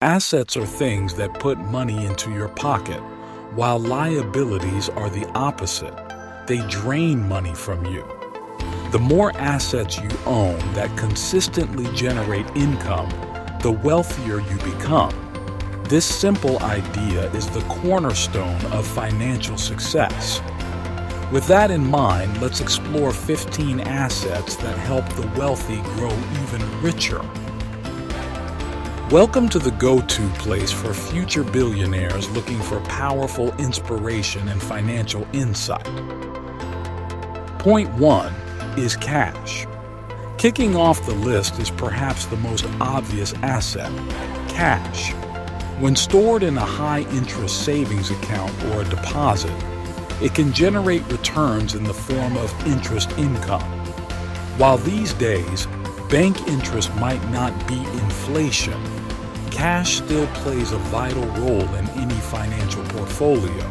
Assets are things that put money into your pocket, while liabilities are the opposite. They drain money from you. The more assets you own that consistently generate income, the wealthier you become. This simple idea is the cornerstone of financial success. With that in mind, let's explore 15 assets that help the wealthy grow even richer. Welcome to the go-to place for future billionaires looking for powerful inspiration and financial insight. Point 1 is cash. Kicking off the list is perhaps the most obvious asset, cash. When stored in a high-interest savings account or a deposit, it can generate returns in the form of interest income. While these days, bank interest might not be inflation, cash still plays a vital role in any financial portfolio.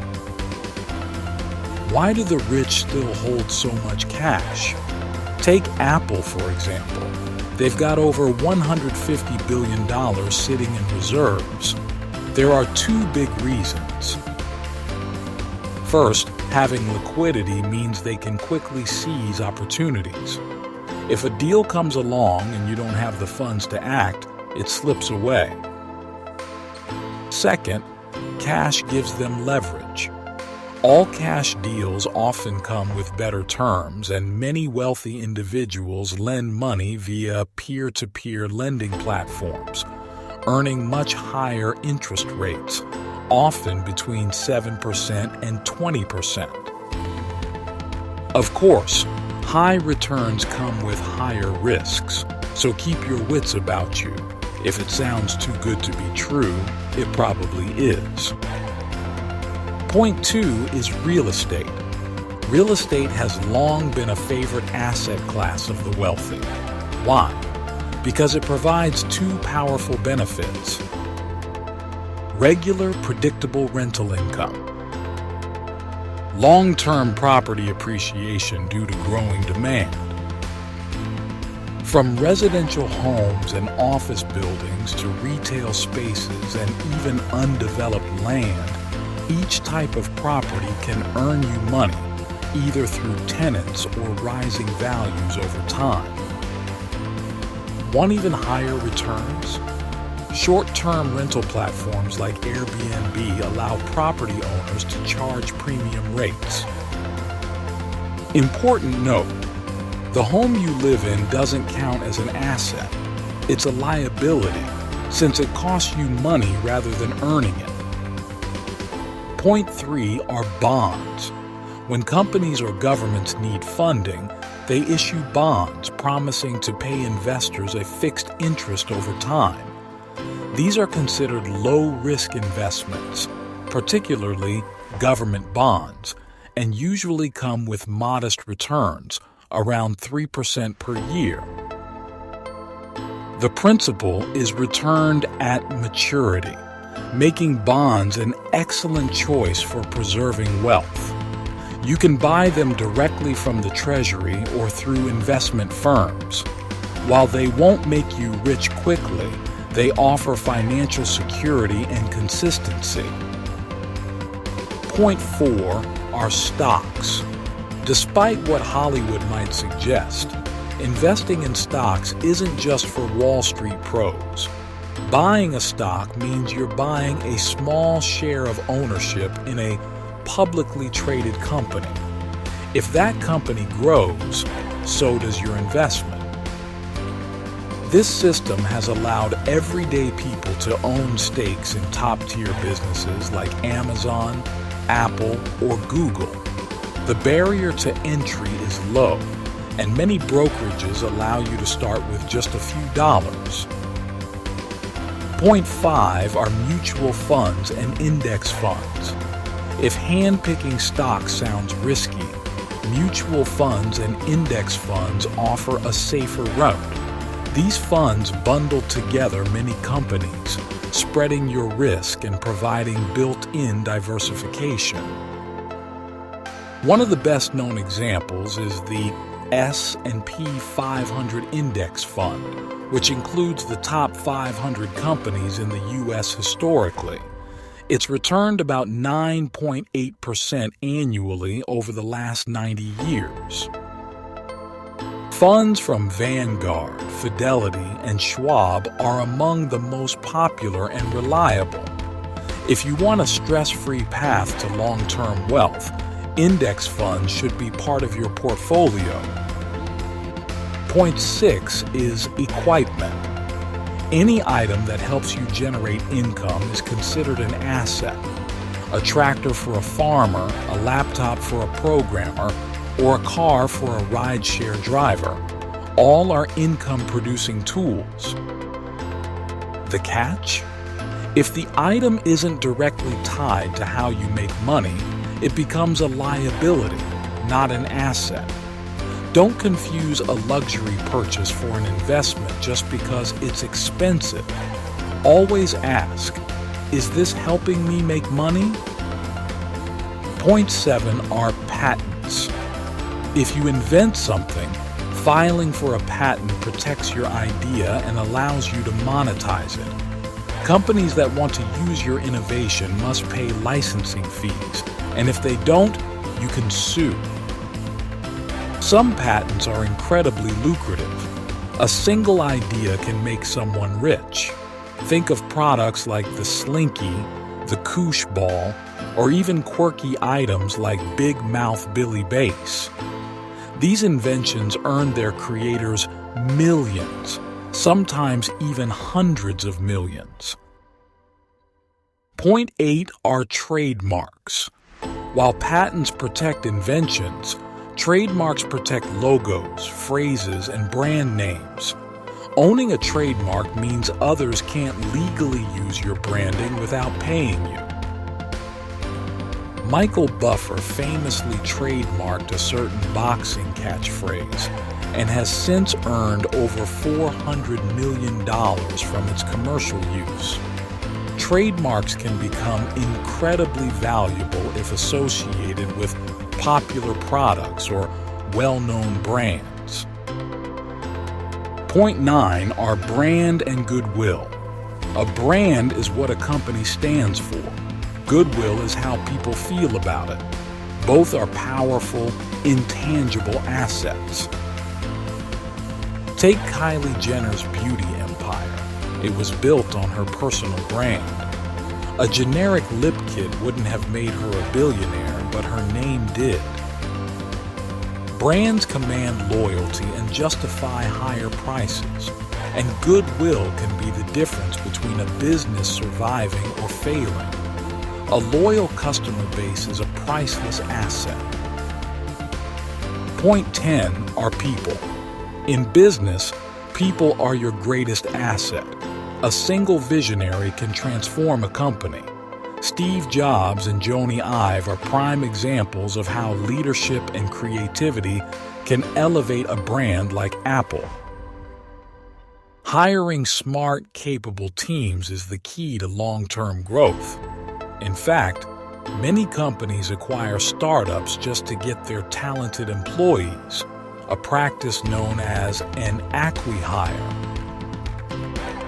Why do the rich still hold so much cash? Take Apple, for example. They've got over $150 billion sitting in reserves. There are two big reasons. First, having liquidity means they can quickly seize opportunities. If a deal comes along and you don't have the funds to act, it slips away. Second, cash gives them leverage. All cash deals often come with better terms, and many wealthy individuals lend money via peer-to-peer lending platforms, earning much higher interest rates, often between 7% and 20%. Of course, high returns come with higher risks, so keep your wits about you. If it sounds too good to be true, it probably is. Point 2 is real estate. Real estate has long been a favorite asset class of the wealthy. Why? Because it provides two powerful benefits. Regular, predictable rental income. Long-term property appreciation due to growing demand. From residential homes and office buildings to retail spaces and even undeveloped land, each type of property can earn you money, either through tenants or rising values over time. Want even higher returns? Short-term rental platforms like Airbnb allow property owners to charge premium rates. Important note: the home you live in doesn't count as an asset. It's a liability, since it costs you money rather than earning it. Point 3 are bonds. When companies or governments need funding, they issue bonds promising to pay investors a fixed interest over time. These are considered low-risk investments, particularly government bonds, and usually come with modest returns, around 3% per year. The principal is returned at maturity, making bonds an excellent choice for preserving wealth. You can buy them directly from the Treasury or through investment firms. While they won't make you rich quickly, they offer financial security and consistency. Point 4 are stocks. Despite what Hollywood might suggest, investing in stocks isn't just for Wall Street pros. Buying a stock means you're buying a small share of ownership in a publicly traded company. If that company grows, so does your investment. This system has allowed everyday people to own stakes in top-tier businesses like Amazon, Apple, or Google. The barrier to entry is low, and many brokerages allow you to start with just a few dollars. Point 5 are mutual funds and index funds. If hand-picking stocks sounds risky, mutual funds and index funds offer a safer route. These funds bundle together many companies, spreading your risk and providing built-in diversification. One of the best-known examples is the S&P 500 Index Fund, which includes the top 500 companies in the U.S. historically. It's returned about 9.8% annually over the last 90 years. Funds from Vanguard, Fidelity, and Schwab are among the most popular and reliable. If you want a stress-free path to long-term wealth, index funds should be part of your portfolio. Point 6 is equipment. Any item that helps you generate income is considered an asset. A tractor for a farmer, a laptop for a programmer, or a car for a rideshare driver. All are income-producing tools. The catch? If the item isn't directly tied to how you make money, it becomes a liability, not an asset. Don't confuse a luxury purchase for an investment just because it's expensive. Always ask, is this helping me make money? Point 7 are patents. If you invent something, filing for a patent protects your idea and allows you to monetize it. Companies that want to use your innovation must pay licensing fees, and if they don't, you can sue. Some patents are incredibly lucrative. A single idea can make someone rich. Think of products like the Slinky, the Koosh ball, or even quirky items like Big Mouth Billy Bass. These inventions earn their creators millions, sometimes even hundreds of millions. Point 8 are trademarks. While patents protect inventions, trademarks protect logos, phrases, and brand names. Owning a trademark means others can't legally use your branding without paying you. Michael Buffer famously trademarked a certain boxing catchphrase and has since earned over $400 million from its commercial use. Trademarks can become incredibly valuable if associated with popular products or well-known brands. Point 9 are brand and goodwill. A brand is what a company stands for. Goodwill is how people feel about it. Both are powerful, intangible assets. Take Kylie Jenner's beauty empire. It was built on her personal brand. A generic lip kit wouldn't have made her a billionaire, but her name did. Brands command loyalty and justify higher prices, and goodwill can be the difference between a business surviving or failing. A loyal customer base is a priceless asset. Point 10 are people. In business, people are your greatest asset. A single visionary can transform a company. Steve Jobs and Jony Ive are prime examples of how leadership and creativity can elevate a brand like Apple. Hiring smart, capable teams is the key to long-term growth. In fact, many companies acquire startups just to get their talented employees, a practice known as an acqui-hire.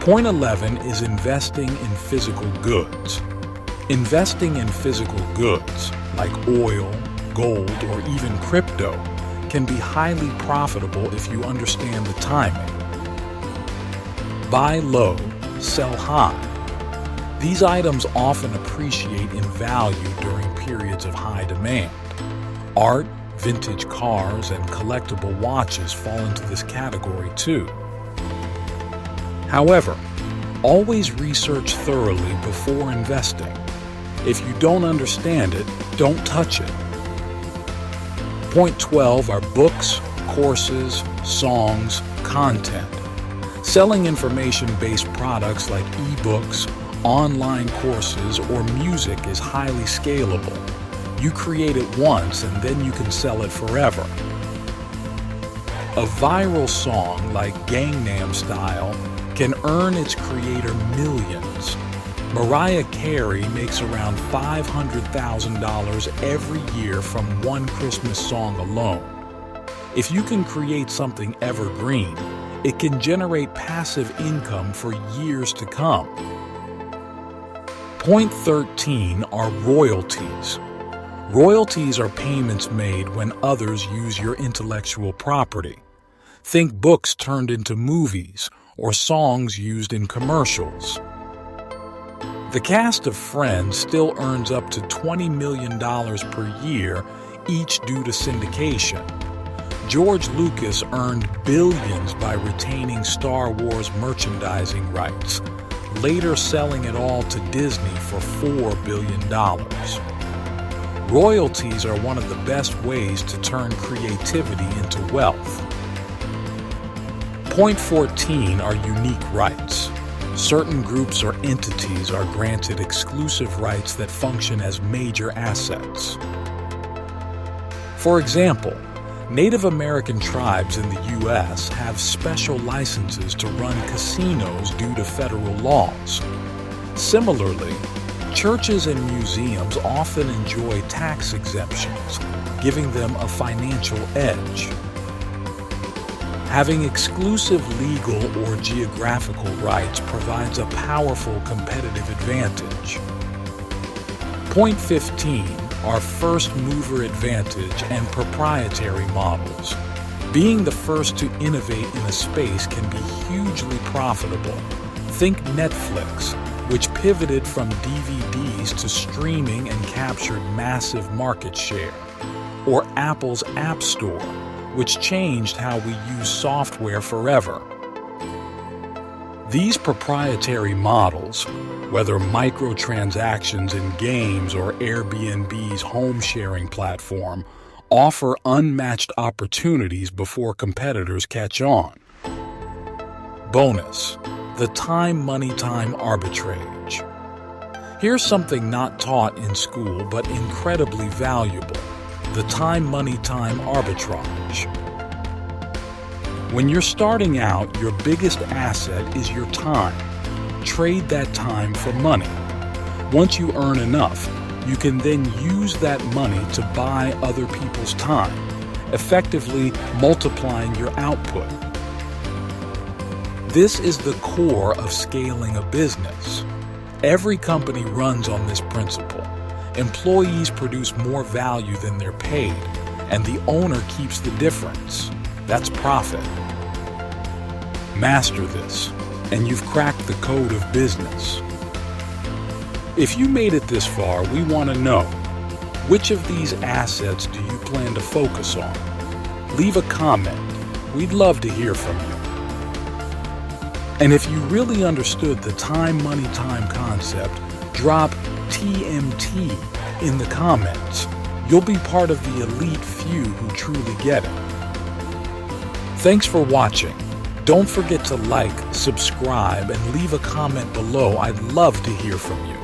Point 11 is investing in physical goods. Investing in physical goods, like oil, gold, or even crypto, can be highly profitable if you understand the timing. Buy low, sell high. These items often appreciate in value during periods of high demand. Art, vintage cars, and collectible watches fall into this category too. However, always research thoroughly before investing. If you don't understand it, don't touch it. Point 12 are books, courses, songs, content. Selling information-based products like ebooks, online courses, or music is highly scalable. You create it once and then you can sell it forever. A viral song like Gangnam Style can earn its creator millions. Mariah Carey makes around $500,000 every year from one Christmas song alone. If you can create something evergreen, it can generate passive income for years to come. Point 13 are royalties. Royalties are payments made when others use your intellectual property. Think books turned into movies or songs used in commercials. The cast of Friends still earns up to $20 million per year, each due to syndication. George Lucas earned billions by retaining Star Wars merchandising rights, later selling it all to Disney for $4 billion. Royalties are one of the best ways to turn creativity into wealth. Point 14 are unique rights. Certain groups or entities are granted exclusive rights that function as major assets. For example, Native American tribes in the U.S. have special licenses to run casinos due to federal laws. Similarly, churches and museums often enjoy tax exemptions, giving them a financial edge. Having exclusive legal or geographical rights provides a powerful competitive advantage. Point 15 are first mover advantage and proprietary models. Being the first to innovate in a space can be hugely profitable. Think Netflix, which pivoted from DVDs to streaming and captured massive market share, or Apple's App Store, which changed how we use software forever. These proprietary models, whether microtransactions in games or Airbnb's home-sharing platform, offer unmatched opportunities before competitors catch on. Bonus: the time-money-time arbitrage. Here's something not taught in school but incredibly valuable: the time-money-time arbitrage. When you're starting out, your biggest asset is your time. Trade that time for money. Once you earn enough, you can then use that money to buy other people's time, effectively multiplying your output. This is the core of scaling a business. Every company runs on this principle. Employees produce more value than they're paid, and the owner keeps the difference. That's profit. Master this, and you've cracked the code of business. If you made it this far, we want to know, which of these assets do you plan to focus on? Leave a comment. We'd love to hear from you. And if you really understood the time-money-time concept, drop TMT in the comments. You'll be part of the elite few who truly get it. Thanks for watching. Don't forget to like, subscribe, and leave a comment below. I'd love to hear from you.